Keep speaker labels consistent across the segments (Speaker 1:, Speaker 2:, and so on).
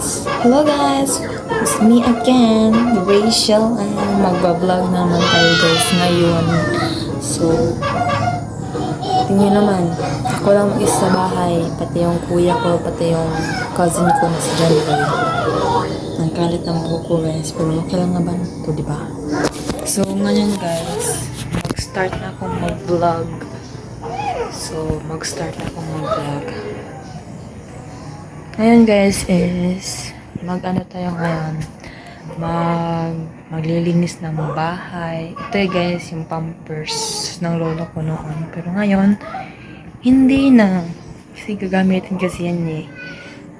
Speaker 1: Hello guys, it's me again, Rachel, and magbablog naman tayo guys ngayon. So, tingnan naman, ako lang mag-isa sa bahay, pati yung kuya ko, pati yung cousin ko na si John Ray. Ang kalit ng buhok ko guys, pero okay lang naman ito, di ba? So, ngayon guys, mag-start na akong mag-vlog. Ngayon guys is mag-ano tayo ngayon, maglilinis ng bahay. Ito guys yung pampers ng lolo ko noon, pero ngayon hindi na kasi gagamitin kasi yan eh.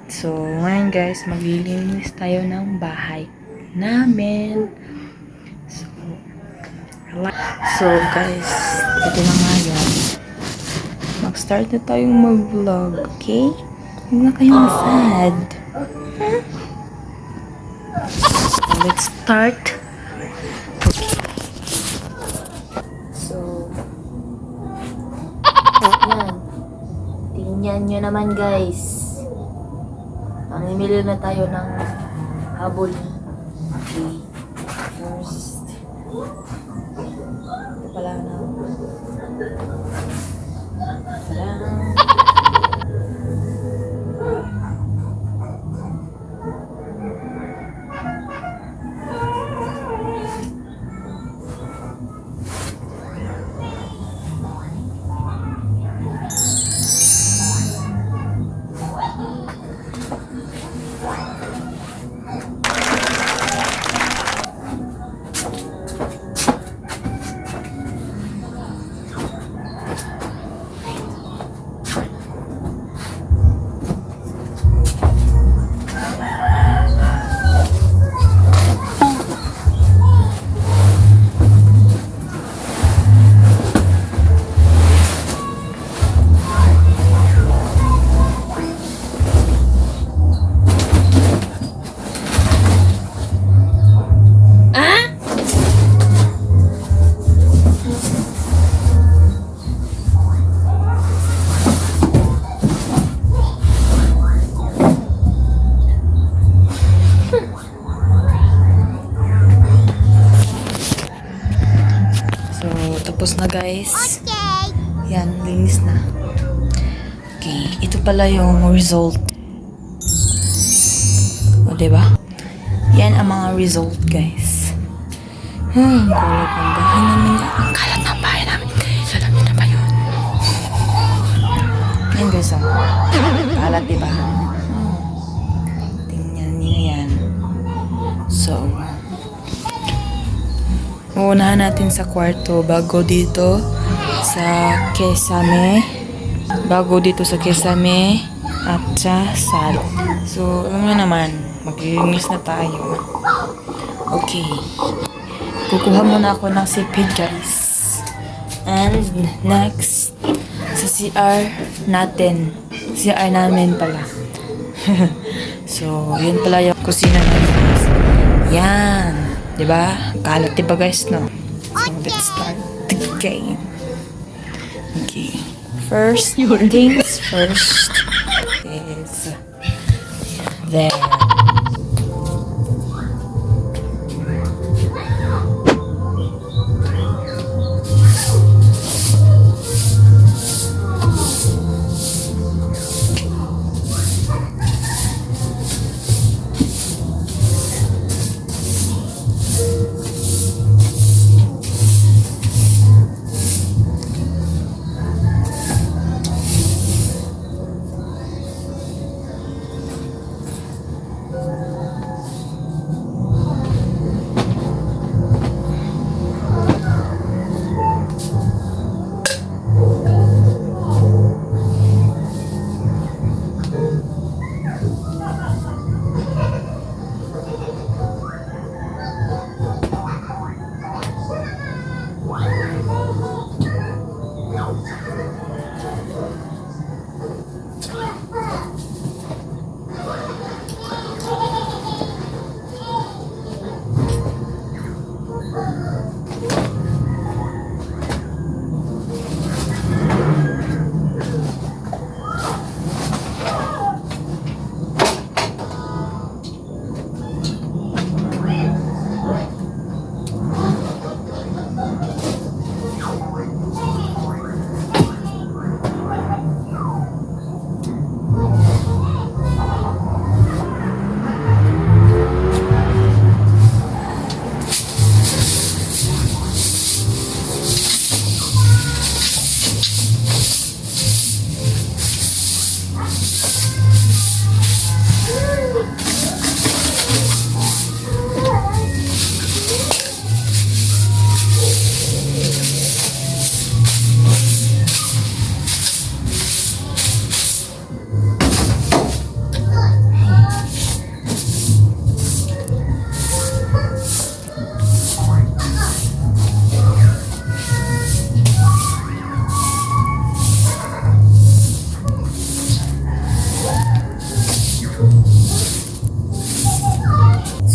Speaker 1: So ngayon guys maglilinis tayo ng bahay namin. So guys, ito na nga yan, mag-start na tayong mag-vlog, okay? Huwag na kayong sad. Let's start. Okay. So, yan. Tingnan nyo naman guys. Mamimili na tayo ng habol. Okay. First. Ito pala na. Tadaan. Tapos na guys. Okay. Yan, linis na. Okay, ito pala yung result. O, diba? Yan ang mga result guys. Ang kalat ng bahay namin. Ang kalat ng bahay namin guys. Alam niyo na ba yun? Yan guys, oh. Kalat, diba? Tingnan niyo yan. So, uunahan natin sa kwarto bago dito sa kesame at sa sala. So, alam nyo naman, maglilinis na tayo. Okay. Kukuha muna ako ng sipid guys. And next, sa CR natin. CR namin pala. So, yun pala yung kusina namin guys. Yan. Diba? Kalat diba guys, no? So, let's start the game. Okay. First things first is there.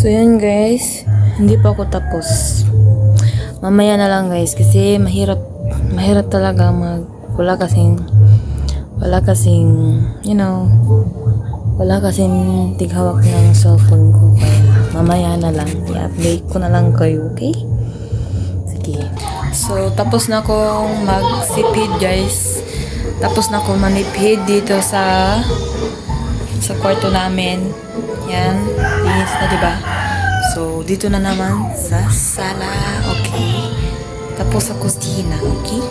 Speaker 1: So yun guys, hindi pa ako tapos. Mamaya na lang guys kasi mahirap talaga wala kasing you know, wala kasing tighawak ng cellphone ko, kaya mamaya na lang i-update ko na lang kayo, okay? Sige. So tapos na akong magsipid guys. Tapos na akong manipid dito sa kwarto namin. Yan, linis na, diba? So, dito na naman sa sala, okay? Tapos sa kusina, okay?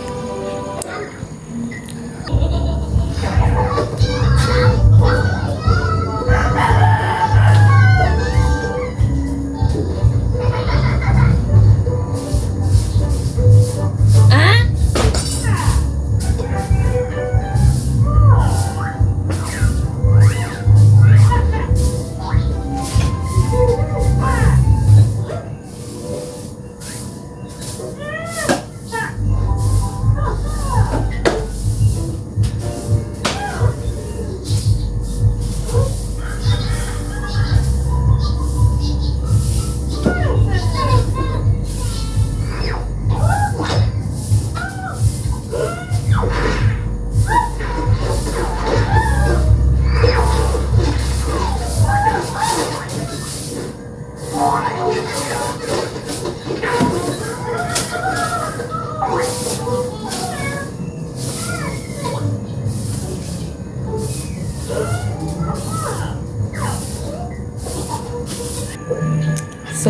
Speaker 1: So,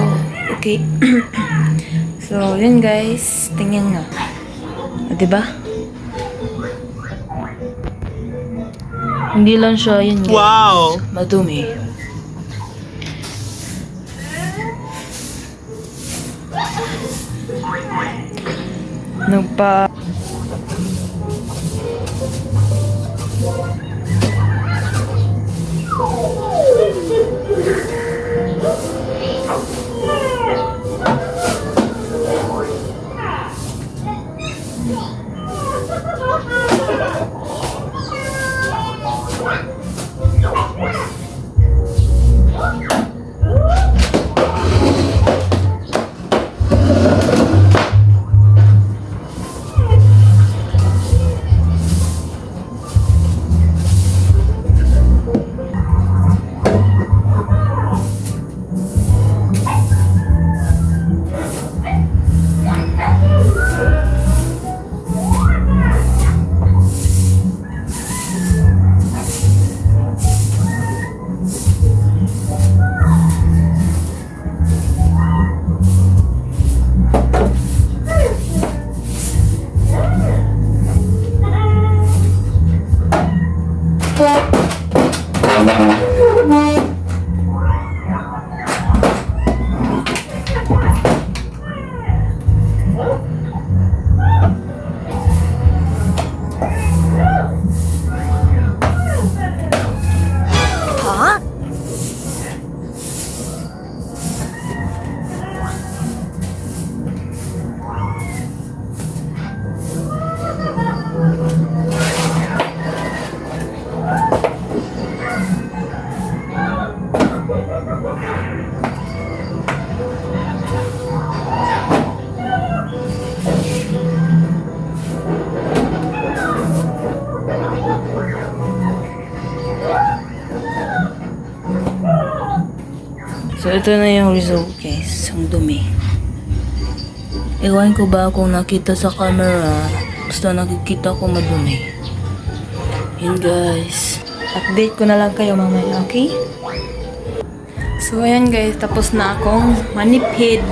Speaker 1: okay. So, yun guys. Tingnan nga. Diba? Hindi lang siya, yun guys.
Speaker 2: Wow!
Speaker 1: Madumi. Nagpa... So, ito na yung result, guys. Ang dumi. Ewan ko ba kung nakita sa camera. Basta nakikita ko madumi. Yun, guys. Update ko na lang kayo mamaya, okay? So, ayan, guys. Tapos na akong manipid.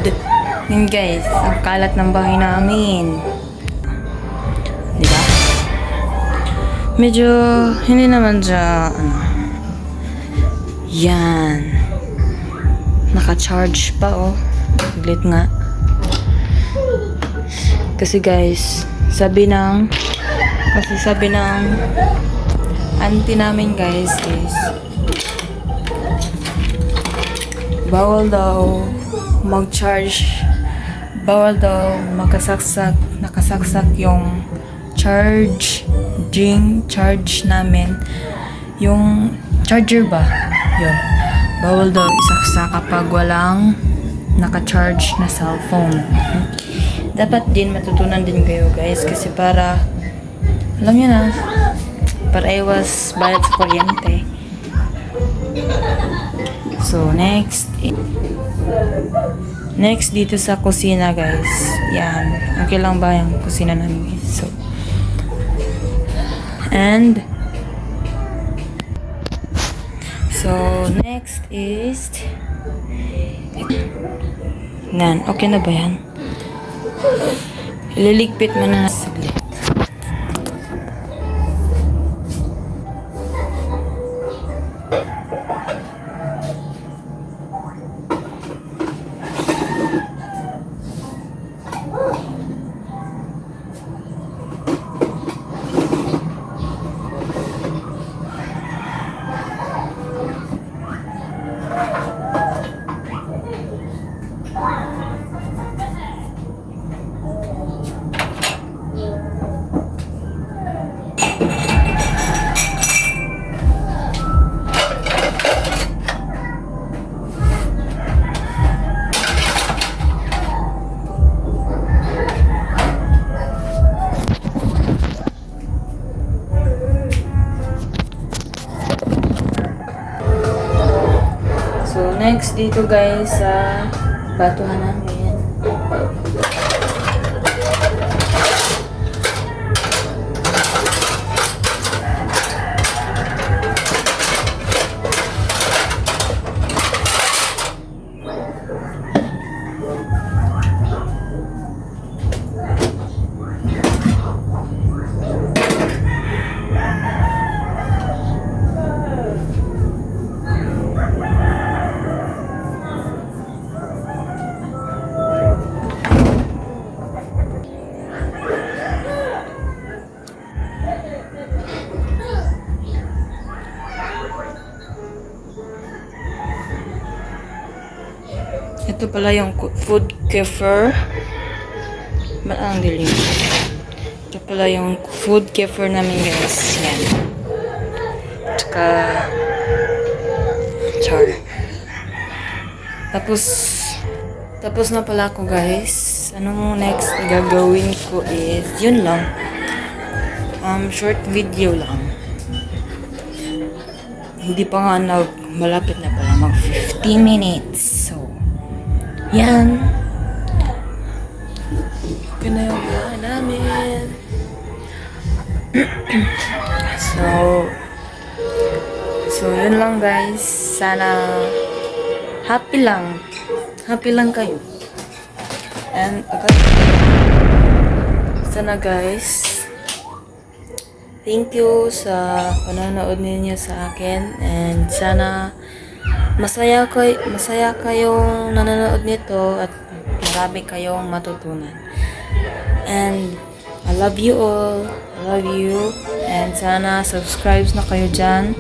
Speaker 1: Yun, guys. Ang kalat ng bahay namin. Diba? Medyo, hindi naman siya, yan. Naka-charge pa, oh. Saglit nga. Kasi guys, sabi ng auntie namin guys is bawal daw mag-charge, bawal daw nakasaksak yung charge namin, yung charger ba? Yun. bawal daw isaksa kapag walang naka-charge na cellphone. Dapat din matutunan din kayo guys kasi para alam nyo na, para iwas bayad sa kuryente. So next dito sa kusina guys. Yan, okay lang ba yung kusina namin guys? So next is yan, okay na ba yan? Ililigpit mo na saglit. So, next dito guys sa batuhan namin. Ito pala yung food kefir. Ang dilim. Ito pala yung food kefir namin guys. Yan. Tsaka char. Tapos na pala ako guys. Anong next gagawin ko is yun lang. Short video lang. Hindi pa nga malapit na pala mag 15 minutes. So yan. Okay na yung biyahe namin. So, yun lang guys. Sana happy lang. Happy lang kayo. And, sana guys, thank you sa panonood ninyo sa akin. And sana masaya kayong nanonood nito at marami kayong matutunan. And I love you all. I love you. And sana subscribe na kayo dyan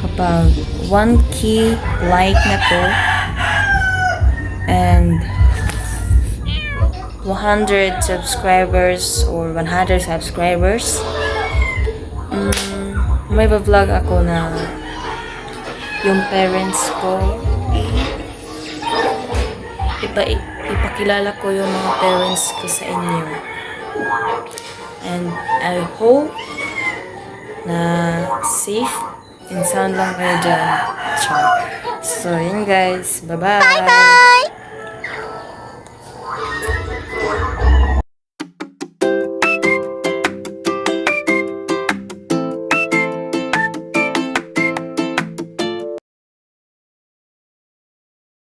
Speaker 1: kapag 1K like na to. And 100 subscribers or 100 subscribers. May vlog ako na yung parents ko, ipakilala ko yung mga parents ko sa inyo. And I hope na safe and sound lang kayo dyan. So, yun guys. Bye-bye! Bye-bye!